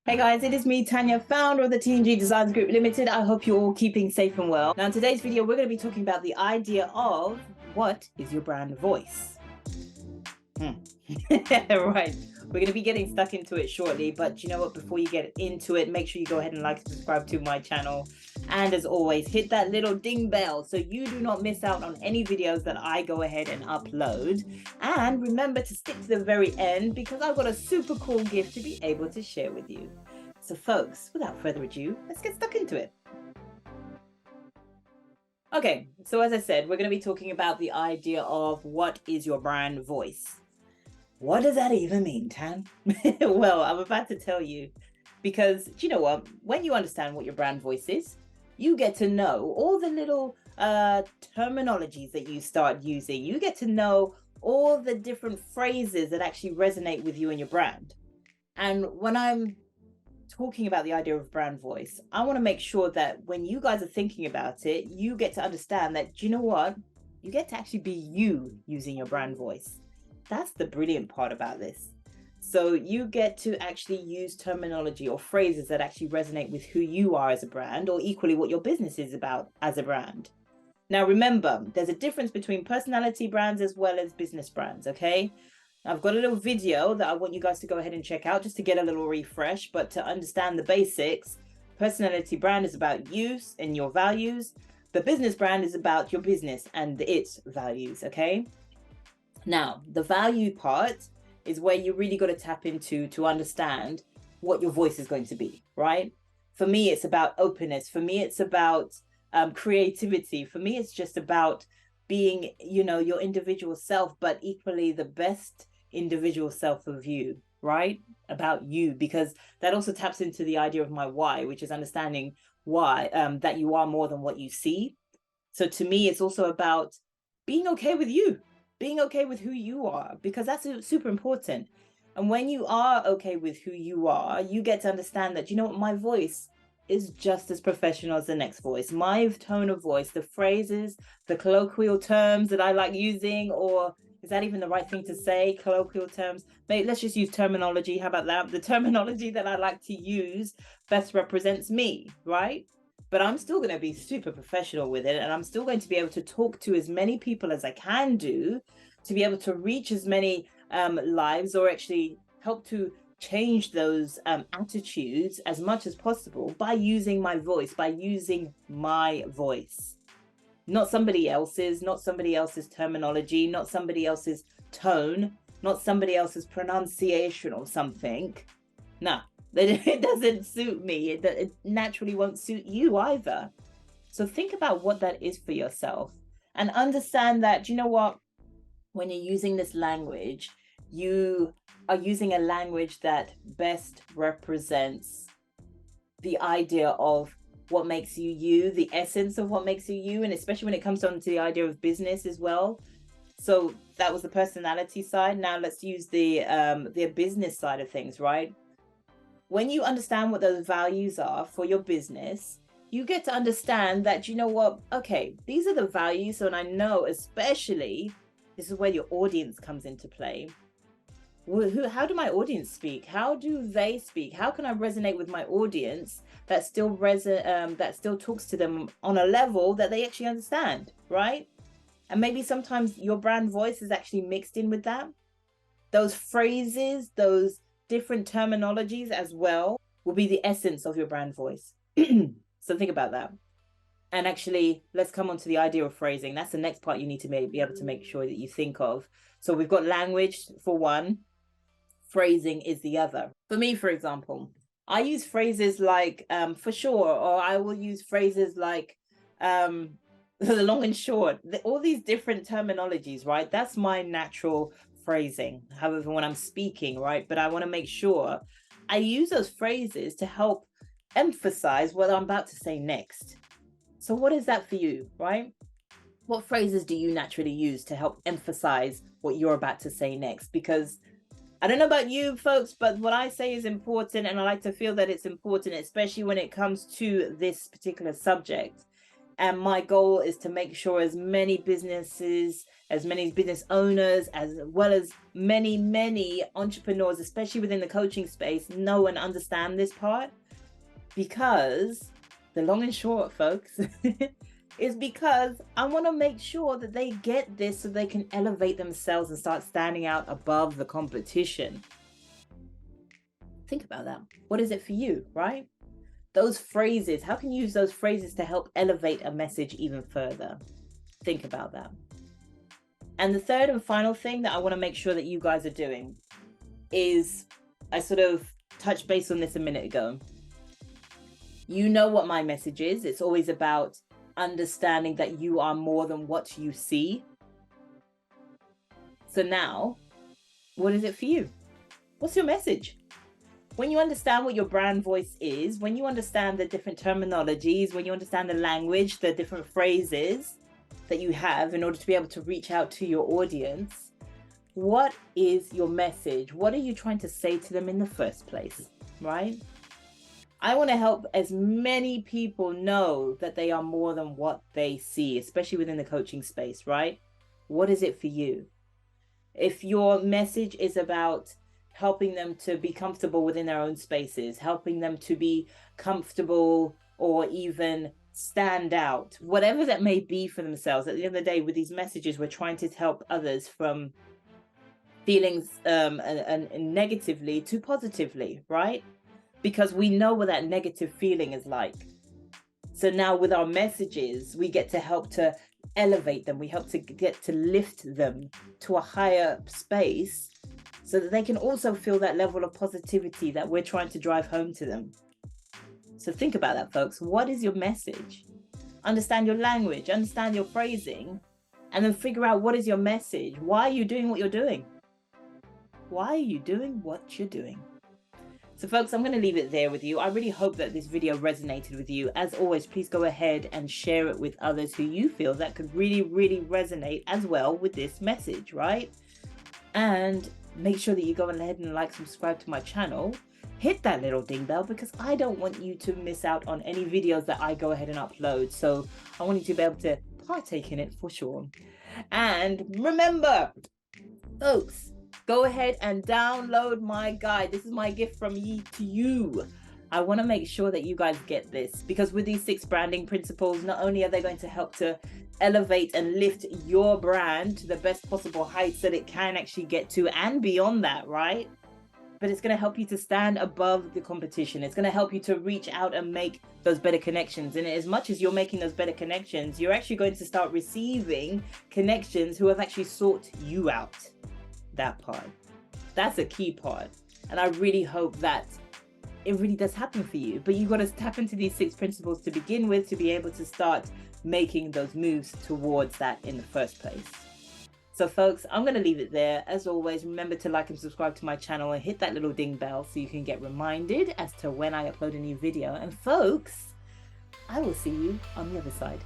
Hey guys, it is me, Tanya, founder of the TNG Designs Group Limited. I hope you're all keeping safe and well. Now, in today's video, we're going to be talking about the idea of what is your brand voice? Right. We're going to be getting stuck into it shortly, but you know what? Before you get into it, make sure you go ahead and like and subscribe to my channel. And as always, hit that little ding bell so you do not miss out on any videos that I go ahead and upload. And remember to stick to the very end because I've got a super cool gift to be able to share with you. So folks, without further ado, let's get stuck into it. Okay, so as I said, we're going to be talking about the idea of what is your brand voice. What does that even mean, Tan? Well, I'm about to tell you, because do you know what? When you understand what your brand voice is, you get to know all the little terminologies that you start using. You get to know all the different phrases that actually resonate with you and your brand. And when I'm talking about the idea of brand voice, I want to make sure that when you guys are thinking about it, you get to understand that, do you know what? You get to actually be you using your brand voice. That's the brilliant part about this. So you get to actually use terminology or phrases that actually resonate with who you are as a brand, or equally what your business is about as a brand. Now, remember, there's a difference between personality brands as well as business brands, okay? I've got a little video that I want you guys to go ahead and check out just to get a little refresh, but to understand the basics, personality brand is about you and your values. The business brand is about your business and its values, okay? Now, the value part is where you really got to tap into to understand what your voice is going to be, right? For me, it's about openness. For me, it's about creativity. For me, it's just about being, you know, your individual self, but equally the best individual self of you, right? About you, because that also taps into the idea of my why, which is understanding why that you are more than what you see. So to me, it's also about being okay with you, being okay with who you are, because that's super important. And when you are okay with who you are, you get to understand that, you know what, my voice is just as professional as the next voice. My tone of voice, the phrases, the colloquial terms that I like using, or is that even the right thing to say? Colloquial terms. Maybe let's just use terminology. How about that? The terminology that I like to use best represents me, right? But I'm still going to be super professional with it. And I'm still going to be able to talk to as many people as I can do to be able to reach as many lives, or actually help to change those attitudes as much as possible by using my voice, not somebody else's terminology, not somebody else's tone, not somebody else's pronunciation or something. No, it doesn't suit me. It naturally won't suit you either. So think about what that is for yourself and understand that, you know what, when you're using this language, you are using a language that best represents the idea of what makes you you, the essence of what makes you you, and especially when it comes down to the idea of business as well. So that was the personality side. Now let's use the business side of things, right? When you understand what those values are for your business, you get to understand that, you know what, okay, these are the values. And I know especially this is where your audience comes into play. How do my audience speak? How do they speak? How can I resonate with my audience that still talks to them on a level that they actually understand, right? And maybe sometimes your brand voice is actually mixed in with that. Those phrases, those different terminologies as well will be the essence of your brand voice. So think about that. And actually, let's come on to the idea of phrasing. That's the next part you need to be able to make sure that you think of. So we've got language for one, phrasing is the other. For me, for example, I use phrases like for sure, or I will use phrases like the long and short, all these different terminologies, right? That's my natural phrasing. However, when I'm speaking, right? But I want to make sure I use those phrases to help emphasize what I'm about to say next. So what is that for you, right? What phrases do you naturally use to help emphasize what you're about to say next? Because I don't know about you folks, but what I say is important, and I like to feel that it's important, especially when it comes to this particular subject. And my goal is to make sure as many businesses, as many business owners, as well as many entrepreneurs, especially within the coaching space, know and understand this part. Because the long and short, folks, is because I want to make sure that they get this so they can elevate themselves and start standing out above the competition. Think about that. What is it for you, right? Those phrases, how can you use those phrases to help elevate a message even further? Think about that. And the third and final thing that I want to make sure that you guys are doing is, I sort of touched base on this a minute ago. You know what my message is. It's always about understanding that you are more than what you see. So now, what is it for you? What's your message? When you understand what your brand voice is, when you understand the different terminologies, when you understand the language, the different phrases that you have in order to be able to reach out to your audience, what is your message? What are you trying to say to them in the first place, right? I want to help as many people know that they are more than what they see, especially within the coaching space, right? What is it for you? If your message is about helping them to be comfortable within their own spaces, helping them to be comfortable or even stand out, whatever that may be for themselves, at the end of the day, with these messages, we're trying to help others from feelings and negatively to positively, right? Because we know what that negative feeling is like. So now with our messages, we get to help to elevate them. We help to get to lift them to a higher space so that they can also feel that level of positivity that we're trying to drive home to them. So think about that, folks. What is your message? Understand your language, understand your phrasing, and then figure out what is your message. Why are you doing what you're doing? Why are you doing what you're doing? So folks, I'm going to leave it there with you. I really hope that this video resonated with you. As always, please go ahead and share it with others who you feel that could really resonate as well with this message, right? And make sure that you go ahead and subscribe to my channel. Hit that little ding bell because I don't want you to miss out on any videos that I go ahead and upload. So I want you to be able to partake in it for sure. And remember, folks, go ahead and download my guide. This is my gift from me to you. I want to make sure that you guys get this because with these 6 branding principles, not only are they going to help to elevate and lift your brand to the best possible heights that it can actually get to and beyond that, right? But it's going to help you to stand above the competition. It's going to help you to reach out and make those better connections. And as much as you're making those better connections, you're actually going to start receiving connections who have actually sought you out. That part, that's a key part, and I really hope that it really does happen for you. But you've got to tap into these 6 principles to begin with to be able to start making those moves towards that in the first place. So folks, I'm going to leave it there. As always, remember to like and subscribe to my channel and hit that little ding bell so you can get reminded as to when I upload a new video. And folks, I will see you on the other side.